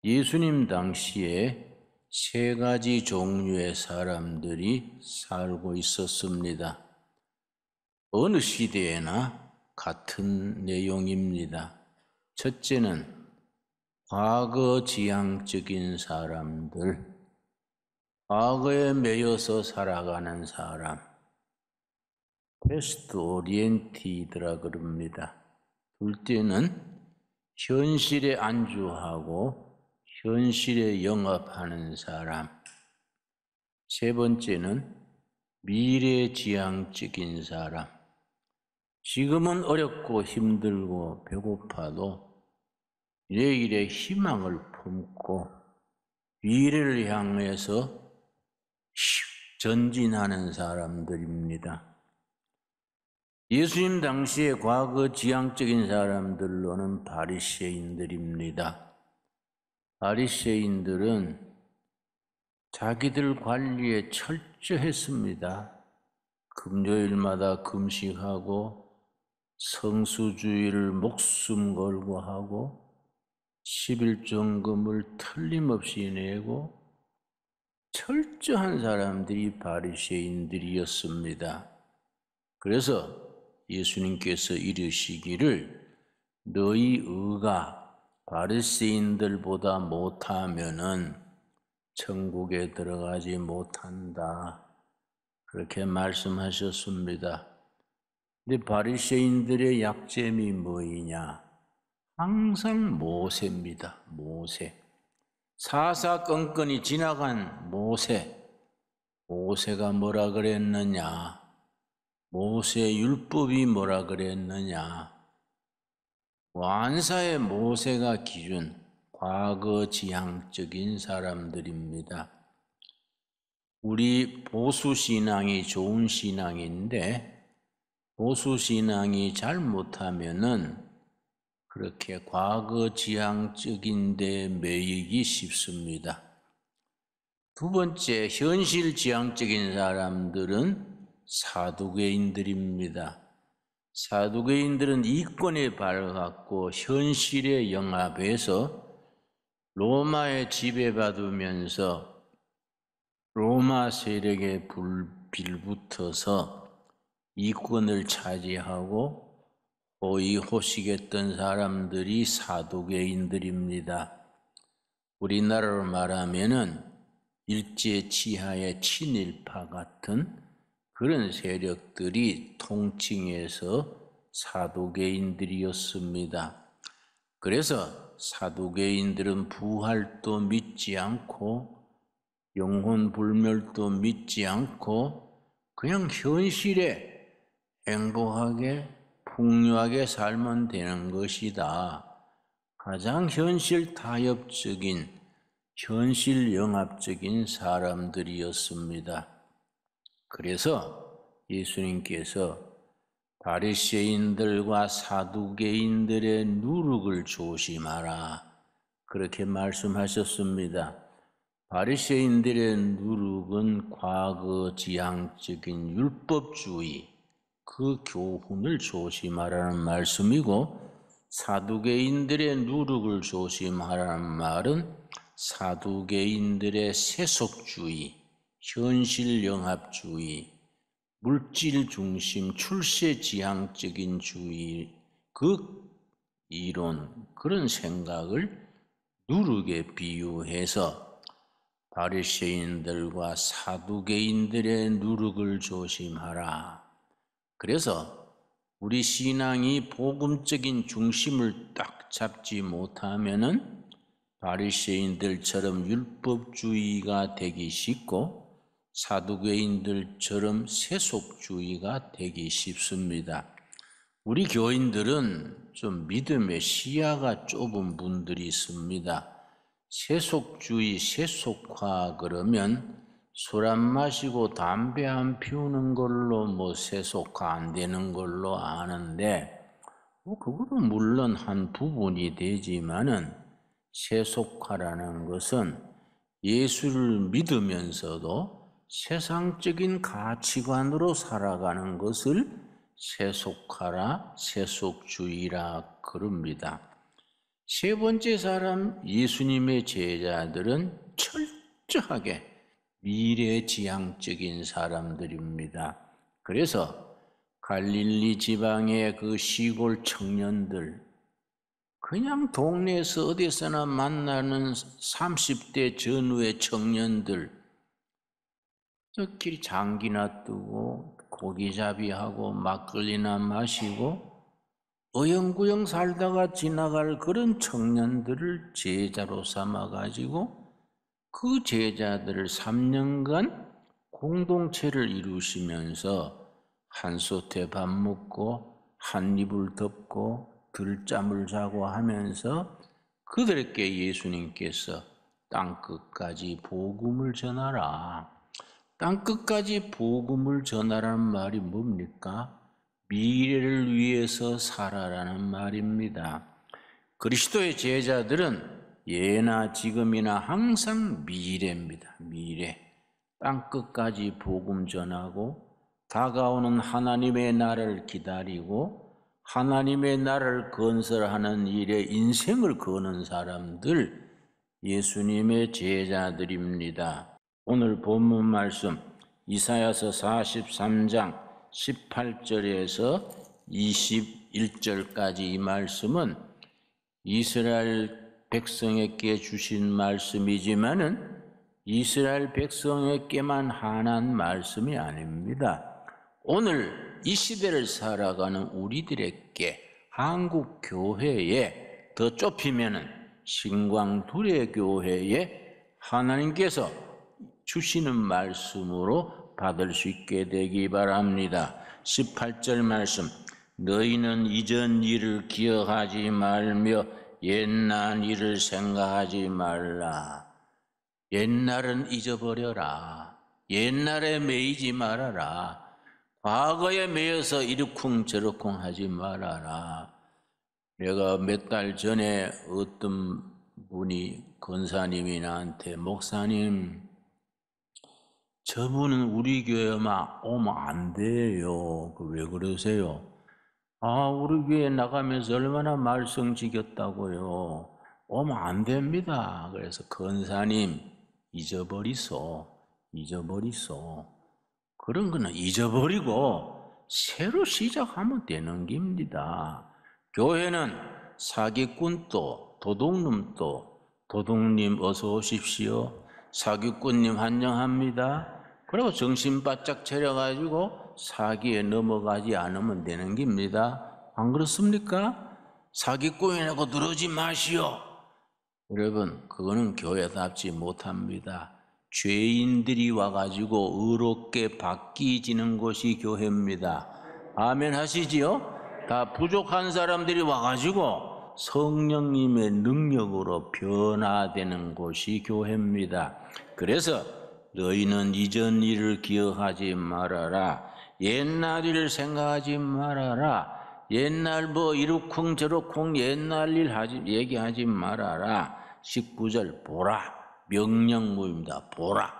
예수님 당시에 세 가지 종류의 사람들이 살고 있었습니다. 어느 시대에나 같은 내용입니다. 첫째는 과거 지향적인 사람들, 과거에 매여서 살아가는 사람, 패스트 오리엔티드라 그럽니다. 둘째는 현실에 안주하고 현실에 영합하는 사람. 세 번째는 미래지향적인 사람. 지금은 어렵고 힘들고 배고파도 내일의 희망을 품고 미래를 향해서 전진하는 사람들입니다. 예수님 당시의 과거 지향적인 사람들로는 바리새인들입니다. 바리새인들은 자기들 관리에 철저했습니다. 금요일마다 금식하고 성수주의를 목숨 걸고 하고 11종금을 틀림없이 내고 철저한 사람들이 바리새인들이었습니다. 그래서 예수님께서 이르시기를 너희 의가 바리새인들보다 못하면은 천국에 들어가지 못한다. 그렇게 말씀하셨습니다. 근데 바리새인들의 약점이 뭐이냐? 항상 모세입니다. 모세. 사사건건이 지나간 모세. 모세가 뭐라 그랬느냐? 모세 율법이 뭐라 그랬느냐? 완사의 모세가 기준, 과거 지향적인 사람들입니다. 우리 보수신앙이 좋은 신앙인데 보수신앙이 잘못하면은 그렇게 과거 지향적인 데 매이기 쉽습니다. 두 번째, 현실 지향적인 사람들은 사두개인들입니다. 사두개인들은 이권에 발갖고 현실에 영합해서 로마에 지배받으면서 로마 세력에 빌붙어서 이권을 차지하고 호의호식했던 사람들이 사두개인들입니다. 우리나라로 말하면은 일제치하의 친일파 같은 그런 세력들이 통칭해서 사두개인들이었습니다. 그래서 사두개인들은 부활도 믿지 않고 영혼 불멸도 믿지 않고 그냥 현실에 행복하게 풍요하게 살면 되는 것이다. 가장 현실 타협적인 현실 영합적인 사람들이었습니다. 그래서 예수님께서 바리새인들과 사두개인들의 누룩을 조심하라. 그렇게 말씀하셨습니다. 바리새인들의 누룩은 과거 지향적인 율법주의, 그 교훈을 조심하라는 말씀이고 사두개인들의 누룩을 조심하라는 말은 사두개인들의 세속주의, 현실 영합주의, 물질 중심 출세 지향적인 주의, 그 이론, 그런 생각을 누룩에 비유해서 바리새인들과 사두개인들의 누룩을 조심하라. 그래서 우리 신앙이 복음적인 중심을 딱 잡지 못하면은 바리새인들처럼 율법주의가 되기 쉽고 사두개인들처럼 세속주의가 되기 쉽습니다. 우리 교인들은 좀 믿음의 시야가 좁은 분들이 있습니다. 세속주의, 세속화 그러면 술 안 마시고 담배 안 피우는 걸로 세속화 안 되는 걸로 아는데 그거는 물론 한 부분이 되지만은 세속화라는 것은 예수를 믿으면서도 세상적인 가치관으로 살아가는 것을 세속화라 세속주의라 그럽니다. 세 번째 사람 예수님의 제자들은 철저하게 미래지향적인 사람들입니다. 그래서 갈릴리 지방의 그 시골 청년들, 그냥 동네에서 어디서나 만나는 30대 전후의 청년들, 저끼리 장기나 뜨고 고기잡이하고 막걸리나 마시고 어영부영 살다가 지나갈 그런 청년들을 제자로 삼아가지고 그 제자들을 3년간 공동체를 이루시면서 한솥에 밥 먹고 한 이불 덮고 들잠을 자고 하면서 그들에게 예수님께서 땅끝까지 복음을 전하라. 땅끝까지 복음을 전하라는 말이 뭡니까? 미래를 위해서 살아라는 말입니다. 그리스도의 제자들은 예나 지금이나 항상 미래입니다. 미래. 땅끝까지 복음 전하고 다가오는 하나님의 나라를 기다리고 하나님의 나라를 건설하는 일에 인생을 거는 사람들, 예수님의 제자들입니다. 오늘 본문 말씀 이사야서 43장 18절에서 21절까지 이 말씀은 이스라엘 백성에게 주신 말씀이지만은 이스라엘 백성에게만 한한 말씀이 아닙니다. 오늘 이 시대를 살아가는 우리들에게 한국 교회에 더 좁히면은 신광두레 교회에 하나님께서 주시는 말씀으로 받을 수 있게 되기 바랍니다. 18절 말씀, 너희는 이전 일을 기억하지 말며 옛날 일을 생각하지 말라. 옛날은 잊어버려라. 옛날에 매이지 말아라. 과거에 매여서 이러쿵저러쿵 하지 말아라. 내가 몇 달 전에 어떤 분이 권사님이 나한테 목사님, 저분은 우리 교회만 오면 안 돼요. 왜 그러세요? 우리 교회 나가면서 얼마나 말썽 지겼다고요. 오면 안 됩니다. 그래서 권사님, 잊어버리소. 그런 거는 잊어버리고 새로 시작하면 되는 겁니다. 교회는 사기꾼도 도둑놈도 도둑님 어서 오십시오. 사기꾼님 환영합니다. 그리고 정신 바짝 차려가지고 사기에 넘어가지 않으면 되는 겁니다. 안 그렇습니까? 사기꾼이라고 들어오지 마시오. 여러분, 그거는 교회답지 못합니다. 죄인들이 와가지고 의롭게 바뀌어지는 곳이 교회입니다. 아멘 하시지요? 다 부족한 사람들이 와가지고 성령님의 능력으로 변화되는 곳이 교회입니다. 그래서 너희는 이전 일을 기억하지 말아라. 옛날 일을 생각하지 말아라. 옛날 이러쿵저러쿵 옛날 일 얘기하지 말아라. 19절 보라. 명령무입니다. 보라.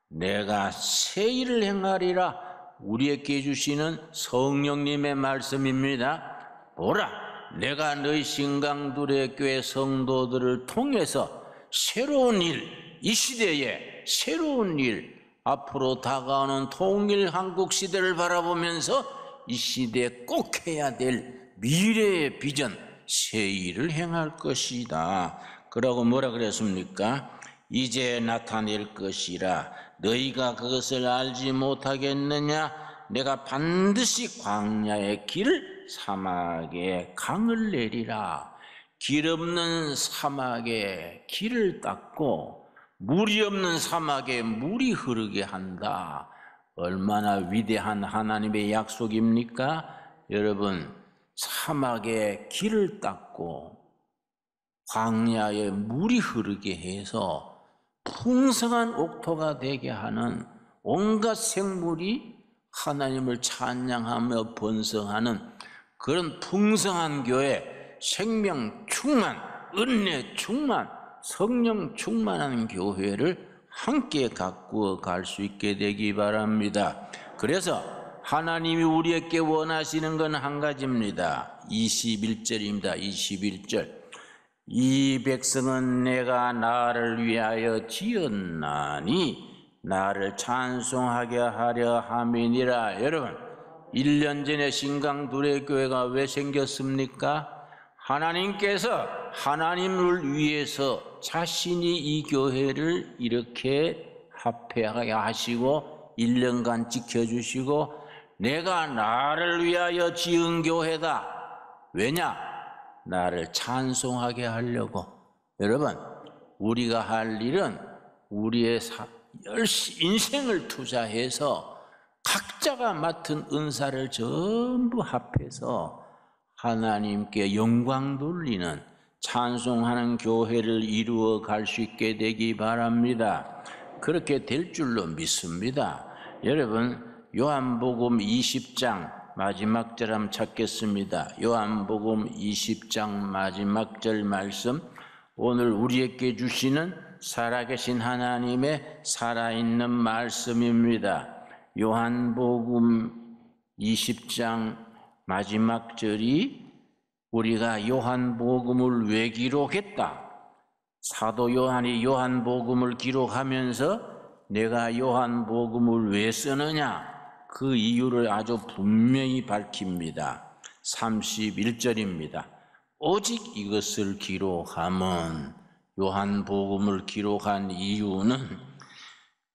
내가 새 일을 행하리라. 우리에게 주시는 성령님의 말씀입니다. 보라. 내가 너희 신강두레 교회 성도들을 통해서 새로운 일, 이 시대에 새로운 일, 앞으로 다가오는 통일 한국 시대를 바라보면서 이 시대에 꼭 해야 될 미래의 비전, 새 일을 행할 것이다. 그러고 뭐라 그랬습니까? 이제 나타낼 것이라. 너희가 그것을 알지 못하겠느냐? 내가 반드시 광야의 길을 사막에 강을 내리라. 길 없는 사막에 길을 닦고 물이 없는 사막에 물이 흐르게 한다. 얼마나 위대한 하나님의 약속입니까? 여러분, 사막에 길을 닦고 광야에 물이 흐르게 해서 풍성한 옥토가 되게 하는 온갖 생물이 하나님을 찬양하며 번성하는 그런 풍성한 교회, 생명 충만, 은혜 충만, 성령 충만한 교회를 함께 가꾸어 갈 수 있게 되기 바랍니다. 그래서 하나님이 우리에게 원하시는 건 한 가지입니다. 21절입니다. 21절. 이 백성은 내가 나를 위하여 지었나니 나를 찬송하게 하려 함이니라. 여러분, 1년 전에 신강두레교회가 왜 생겼습니까? 하나님께서 하나님을 위해서 자신이 이 교회를 이렇게 합회하게 하시고 1년간 지켜주시고 내가 나를 위하여 지은 교회다. 왜냐? 나를 찬송하게 하려고. 여러분, 우리가 할 일은 우리의 인생을 투자해서 각자가 맡은 은사를 전부 합해서 하나님께 영광 돌리는 찬송하는 교회를 이루어 갈 수 있게 되기 바랍니다. 그렇게 될 줄로 믿습니다. 여러분, 요한복음 20장 마지막 절 한번 찾겠습니다. 요한복음 20장 마지막 절 말씀, 오늘 우리에게 주시는 살아계신 하나님의 살아있는 말씀입니다. 요한복음 20장 마지막 절이 우리가 요한복음을 왜 기록했다? 사도 요한이 요한복음을 기록하면서 내가 요한복음을 왜 쓰느냐? 그 이유를 아주 분명히 밝힙니다. 31절입니다. 오직 이것을 기록함은, 요한복음을 기록한 이유는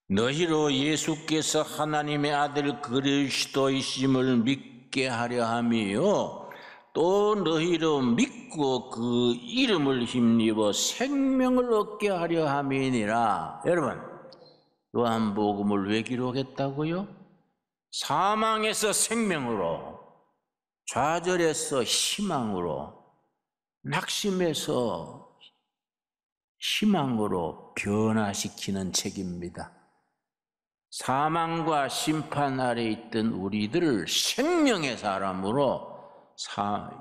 너희로 예수께서 하나님의 아들 그리스도이심을 믿게 하려 함이요 또 너희로 믿고 그 이름을 힘입어 생명을 얻게 하려 함이니라. 여러분, 요한복음을 왜 기록했다고요? 사망에서 생명으로, 좌절에서 희망으로, 낙심에서 희망으로 변화시키는 책입니다. 사망과 심판 아래 있던 우리들을 생명의 사람으로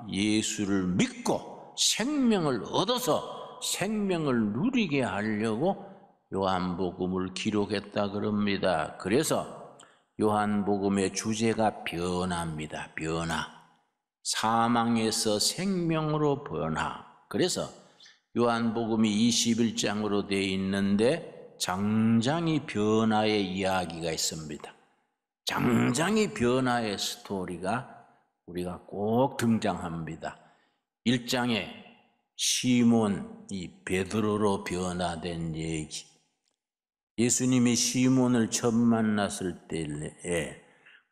예수를 믿고 생명을 얻어서 생명을 누리게 하려고 요한복음을 기록했다 그럽니다. 그래서 요한복음의 주제가 변화입니다. 변화. 사망에서 생명으로 변화. 그래서 요한복음이 21장으로 되어 있는데 장장이 변화의 이야기가 있습니다. 장장이 변화의 스토리가 우리가 꼭 등장합니다. 1장에 시몬이 베드로로 변화된 얘기. 예수님이 시몬을 처음 만났을 때에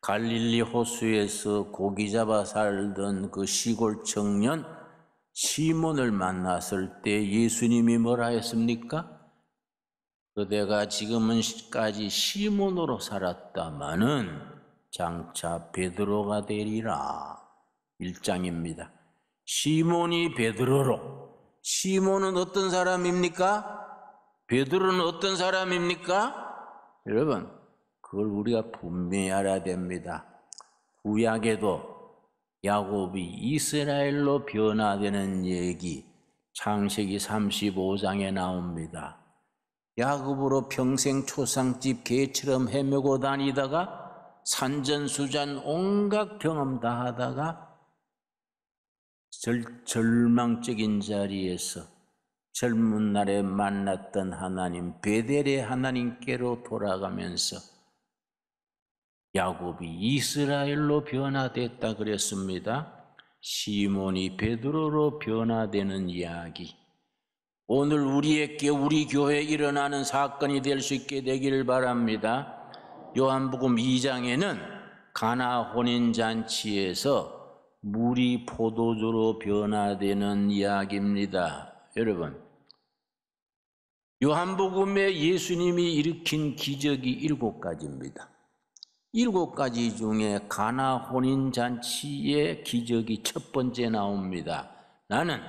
갈릴리 호수에서 고기 잡아 살던 그 시골 청년 시몬을 만났을 때 예수님이 뭐라 했습니까? 그대가 지금은까지 시몬으로 살았다마는 장차 베드로가 되리라. 1장입니다. 시몬이 베드로로. 시몬은 어떤 사람입니까? 베드로는 어떤 사람입니까? 여러분, 그걸 우리가 분명히 알아야 됩니다. 구약에도 야곱이 이스라엘로 변화되는 얘기 창세기 35장에 나옵니다. 야곱으로 평생 초상집 개처럼 헤매고 다니다가 산전수전 온갖 경험 다 하다가 절망적인 자리에서 젊은 날에 만났던 하나님, 베델의 하나님께로 돌아가면서 야곱이 이스라엘로 변화됐다 그랬습니다. 시몬이 베드로로 변화되는 이야기. 오늘 우리에게 우리 교회에 일어나는 사건이 될 수 있게 되기를 바랍니다. 요한복음 2장에는 가나 혼인잔치에서 물이 포도주로 변화되는 이야기입니다. 여러분, 요한복음에 예수님이 일으킨 기적이 7가지입니다. 7가지 중에 가나 혼인잔치의 기적이 첫 번째 나옵니다. 나는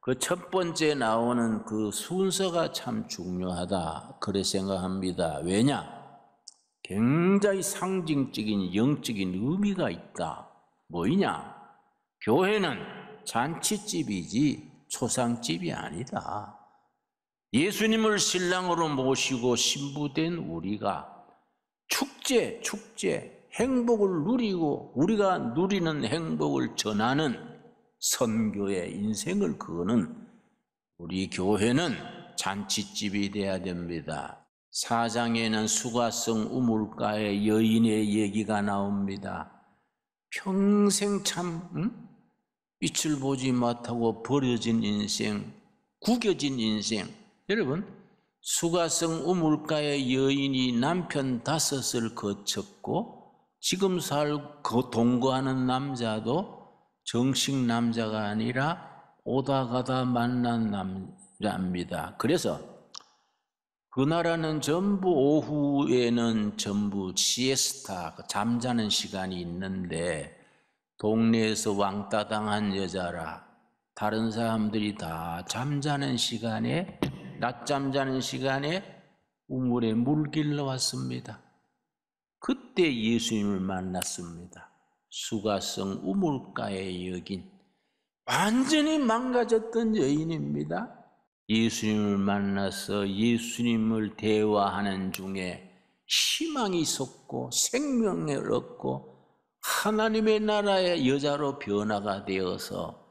그 첫 번째 나오는 그 순서가 참 중요하다 그렇게 생각합니다. 왜냐? 굉장히 상징적인 영적인 의미가 있다. 뭐이냐? 교회는 잔치집이지 초상집이 아니다. 예수님을 신랑으로 모시고 신부된 우리가 축제, 행복을 누리고 우리가 누리는 행복을 전하는 선교의 인생을 그거는 우리 교회는 잔치집이 돼야 됩니다. 4장에는 수가성 우물가의 여인의 얘기가 나옵니다. 평생 참 빛을 보지 못하고 버려진 인생, 구겨진 인생. 여러분, 수가성 우물가의 여인이 남편 5을 거쳤고 지금 동거하는 남자도 정식 남자가 아니라 오다 가다 만난 남자입니다. 그래서 그 나라는 전부 오후에는 전부 시에스타, 잠자는 시간이 있는데 동네에서 왕따 당한 여자라 다른 사람들이 다 잠자는 시간에, 낮잠 자는 시간에 우물에 물 길러 왔습니다. 그때 예수님을 만났습니다. 수가성 우물가의 여인, 완전히 망가졌던 여인입니다. 예수님을 만나서 예수님을 대화하는 중에 희망이 있었고 생명을 얻고 하나님의 나라의 여자로 변화가 되어서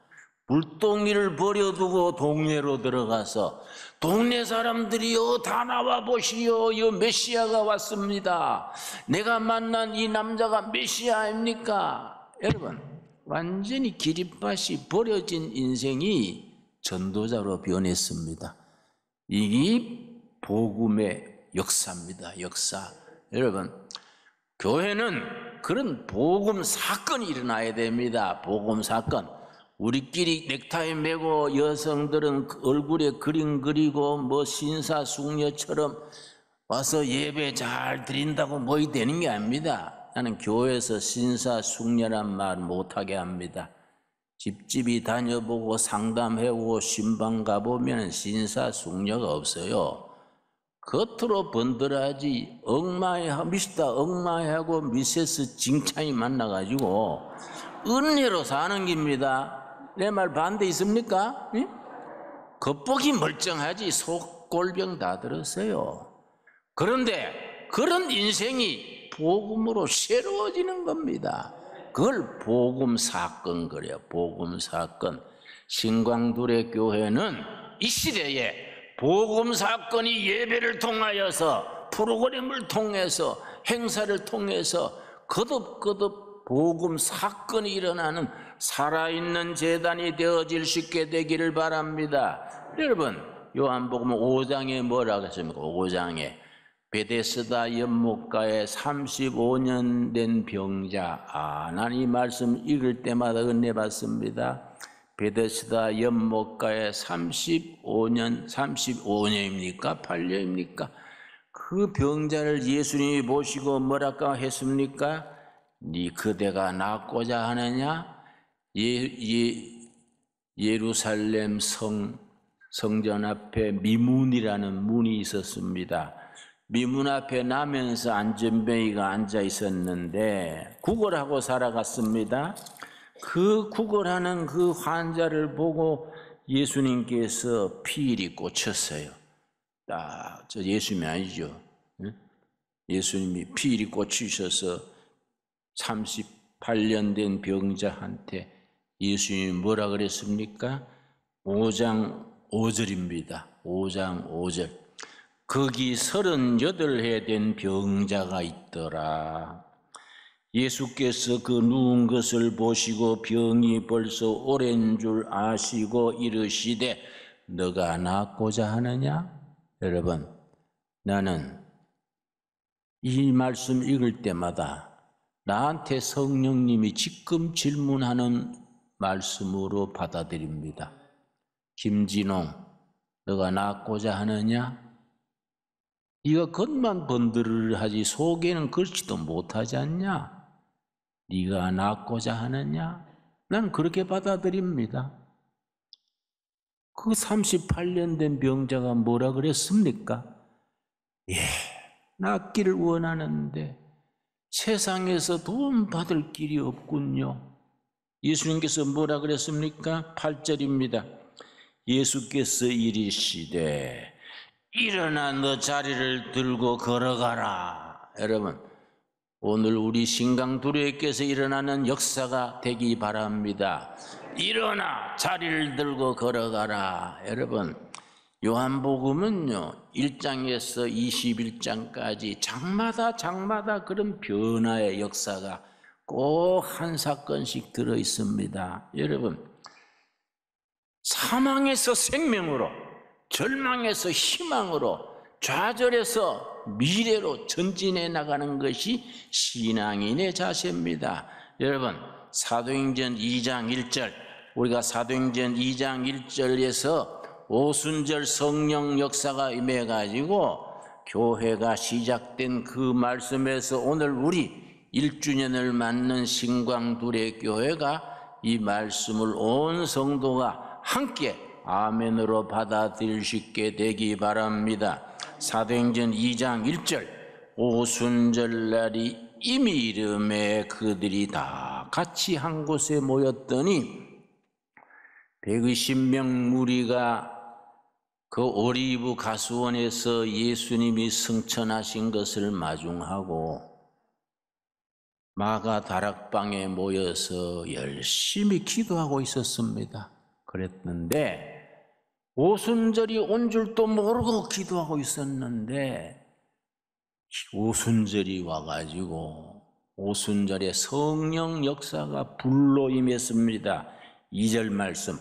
물동이를 버려두고 동네로 들어가서 동네 사람들이요 다 나와 보시오, 이 메시아가 왔습니다. 내가 만난 이 남자가 메시아입니까? 여러분, 완전히 기립밭이 버려진 인생이 전도자로 변했습니다. 이게 복음의 역사입니다. 역사. 여러분, 교회는 그런 복음 사건이 일어나야 됩니다. 복음 사건. 우리끼리 넥타이 매고 여성들은 얼굴에 그림 그리고 뭐 신사숙녀처럼 와서 예배 잘 드린다고 뭐이 되는 게 아닙니다. 나는 교회에서 신사숙녀란 말 못하게 합니다. 집집이 다녀보고 상담해보고 신방 가보면 신사숙녀가 없어요. 겉으로 번들하지 미스터 엉마이하고 미세스 징차이 만나가지고 은혜로 사는 겁니다. 내 말 반대 있습니까? 예? 겉보기 멀쩡하지 속 골병 다 들었어요. 그런데 그런 인생이 복음으로 새로워지는 겁니다. 그걸 복음 사건 그래요. 복음 사건. 신광두레 교회는 이 시대에 복음 사건이 예배를 통하여서 프로그램을 통해서 행사를 통해서 거듭거듭 복음 사건이 일어나는 살아있는 제단이 되어질 수 있게 되기를 바랍니다. 여러분, 요한복음 5장에 뭐라고 했습니까? 5장에 베데스다 연못가에 35년 된 병자. 난 이 말씀 읽을 때마다 은혜 받습니다. 베데스다 연못가에 35년입니까? 8년입니까? 그 병자를 예수님이 보시고 뭐랄까 했습니까? 네 그대가 낫고자 하느냐? 예루살렘 성전 앞에 미문이라는 문이 있었습니다. 미문 앞에 나면서 안전뱅이가 앉아 있었는데 구걸하고 살아갔습니다. 그 구걸하는 그 환자를 보고 예수님께서 피일이 꽂혔어요. 저 예수님이 아니죠. 예수님이 피일이 꽂히셔서 38년 된 병자한테 예수님이 뭐라 그랬습니까? 5장 5절입니다. 5장 5절. 거기 38해 된 병자가 있더라. 예수께서 그 누운 것을 보시고 병이 벌써 오랜 줄 아시고 이르시되 너가 낫고자 하느냐? 여러분, 나는 이 말씀 읽을 때마다 나한테 성령님이 지금 질문하는 말씀으로 받아들입니다. 김진홍, 너가 낫고자 하느냐? 네가 겉만 번들을 하지 속에는 그렇지도 못하지 않냐? 네가 낫고자 하느냐? 나는 그렇게 받아들입니다. 그 38년 된 병자가 뭐라 그랬습니까? 낫기를 원하는데 세상에서 도움 받을 길이 없군요. 예수님께서 뭐라 그랬습니까? 8절입니다. 예수께서 이르시되 일어나 너 자리를 들고 걸어가라. 여러분, 오늘 우리 신강두레께서 일어나는 역사가 되기 바랍니다. 일어나 자리를 들고 걸어가라. 여러분, 요한복음은요 1장에서 21장까지 장마다 그런 변화의 역사가 꼭 한 사건씩 들어 있습니다. 여러분, 사망에서 생명으로, 절망에서 희망으로, 좌절에서 미래로 전진해 나가는 것이 신앙인의 자세입니다. 여러분, 사도행전 2장 1절, 우리가 사도행전 2장 1절에서 오순절 성령 역사가 임해가지고 교회가 시작된 그 말씀에서 오늘 우리 1주년을 맞는 신광두레 교회가 이 말씀을 온 성도가 함께 아멘으로 받아들일 수 있게 되기 바랍니다. 사도행전 2장 1절, 오순절날이 이미 이름에 그들이 다 같이 한 곳에 모였더니 120명 무리가 그 오리브 가수원에서 예수님이 승천하신 것을 마중하고 마가 다락방에 모여서 열심히 기도하고 있었습니다. 그랬는데 오순절이 온 줄도 모르고 기도하고 있었는데 오순절이 와가지고 오순절에 성령 역사가 불로 임했습니다. 2절 말씀,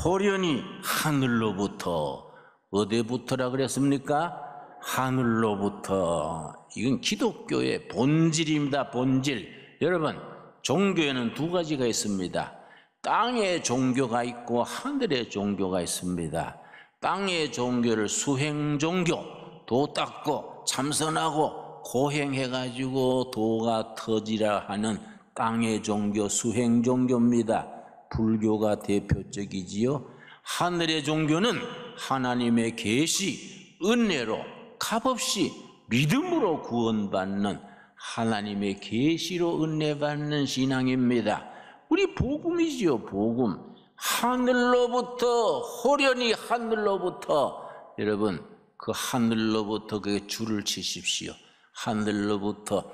호련히 하늘로부터, 어디부터라 그랬습니까? 하늘로부터. 이건 기독교의 본질입니다. 본질. 여러분, 종교에는 두 가지가 있습니다. 땅의 종교가 있고 하늘의 종교가 있습니다. 땅의 종교를 수행종교, 도 닦고 참선하고 고행해가지고 도가 터지라 하는 땅의 종교, 수행종교입니다. 불교가 대표적이지요. 하늘의 종교는 하나님의 계시, 은혜로 값없이 믿음으로 구원받는 하나님의 계시로 은혜받는 신앙입니다. 우리 복음이지요. 복음. 하늘로부터, 호련히 하늘로부터. 여러분, 그 하늘로부터 그 줄을 치십시오. 하늘로부터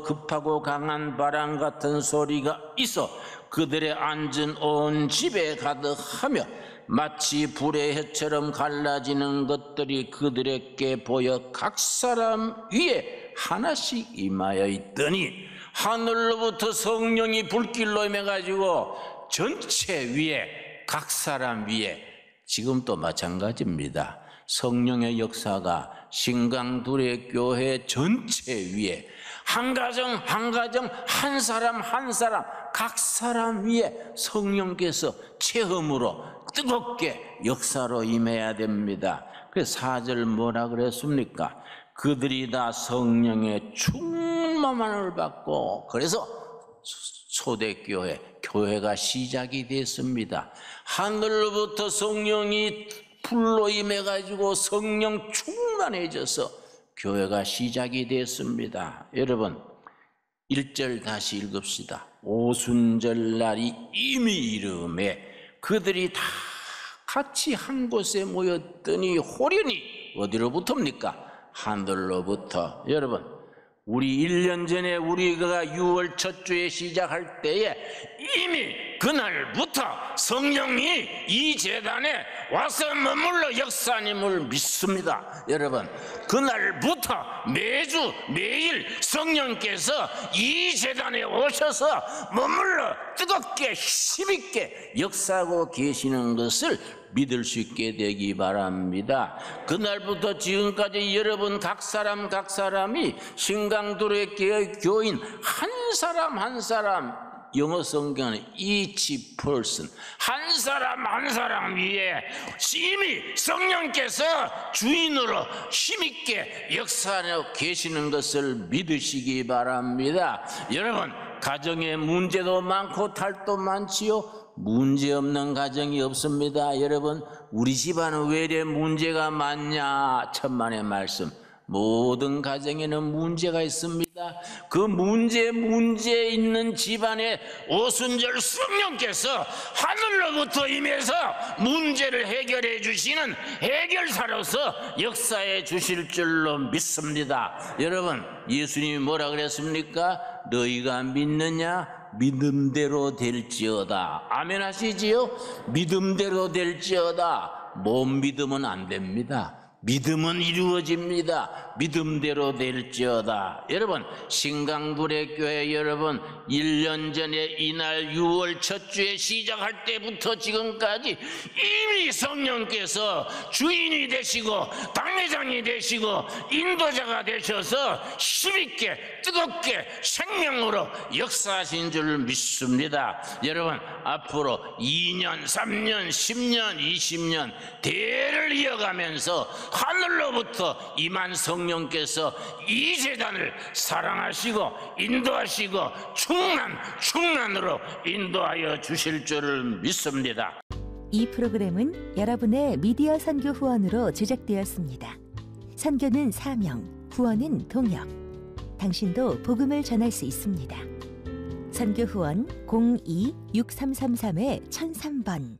급하고 강한 바람 같은 소리가 있어 그들의 앉은 온 집에 가득하며 마치 불의 해처럼 갈라지는 것들이 그들에게 보여 각 사람 위에 하나씩 임하여 있더니, 하늘로부터 성령이 불길로 임해가지고 전체 위에, 각 사람 위에, 지금 또 마찬가지입니다. 성령의 역사가 신강두레 교회 전체 위에, 한 가정 한 가정, 한 사람 한 사람, 각 사람 위에 성령께서 체험으로 뜨겁게 역사로 임해야 됩니다. 그래서 4절 뭐라 그랬습니까? 그들이 다 성령의 충만함을 받고, 그래서 초대교회, 교회가 시작이 됐습니다. 하늘로부터 성령이 불로 임해가지고 성령 충만해져서 교회가 시작이 됐습니다. 여러분, 1절 다시 읽읍시다. 오순절날이 이미 이름에 그들이 다 같이 한 곳에 모였더니 호련히, 어디로부터입니까? 하늘로부터. 여러분, 우리 1년 전에 우리가 6월 첫 주에 시작할 때에 이미 그날부터 성령이 이 제단에 와서 머물러 역사님을 믿습니다. 여러분, 그날부터 매주 매일 성령께서 이 제단에 오셔서 머물러 뜨겁게 힘있게 역사하고 계시는 것을 믿을 수 있게 되기 바랍니다. 그날부터 지금까지 여러분 각 사람이 신강두레 교인 한 사람 한 사람, 영어 성경은 each person, 한 사람 위에 이미 성령께서 주인으로 힘있게 역사하고 계시는 것을 믿으시기 바랍니다. 여러분, 가정에 문제도 많고 탈도 많지요. 문제 없는 가정이 없습니다. 여러분, 우리 집안은 왜 이래 문제가 많냐? 천만의 말씀. 모든 가정에는 문제가 있습니다. 그 문제 있는 집안에 오순절 성령께서 하늘로부터 임해서 문제를 해결해 주시는 해결사로서 역사해 주실 줄로 믿습니다. 여러분, 예수님이 뭐라 그랬습니까? 너희가 믿느냐? 믿음대로 될지어다. 아멘 하시지요? 믿음대로 될지어다. 못 믿으면 안 됩니다. 믿음은 이루어집니다. 믿음대로 될지어다. 여러분, 신강불의 교회 여러분, 1년 전에 이날 6월 첫 주에 시작할 때부터 지금까지 이미 성령께서 주인이 되시고 당회장이 되시고 인도자가 되셔서 힘있게 뜨겁게 생명으로 역사하신 줄 믿습니다. 여러분, 앞으로 2년, 3년, 10년, 20년 대를 이어가면서 하늘로부터 임한 성령께서 이 재단을 사랑하시고 인도하시고 충만으로 인도하여 주실 줄을 믿습니다. 이 프로그램은 여러분의 미디어 선교 후원으로 제작되었습니다. 선교는 사명, 후원은 동역. 당신도 복음을 전할 수 있습니다. 선교 후원 02-6333-1003번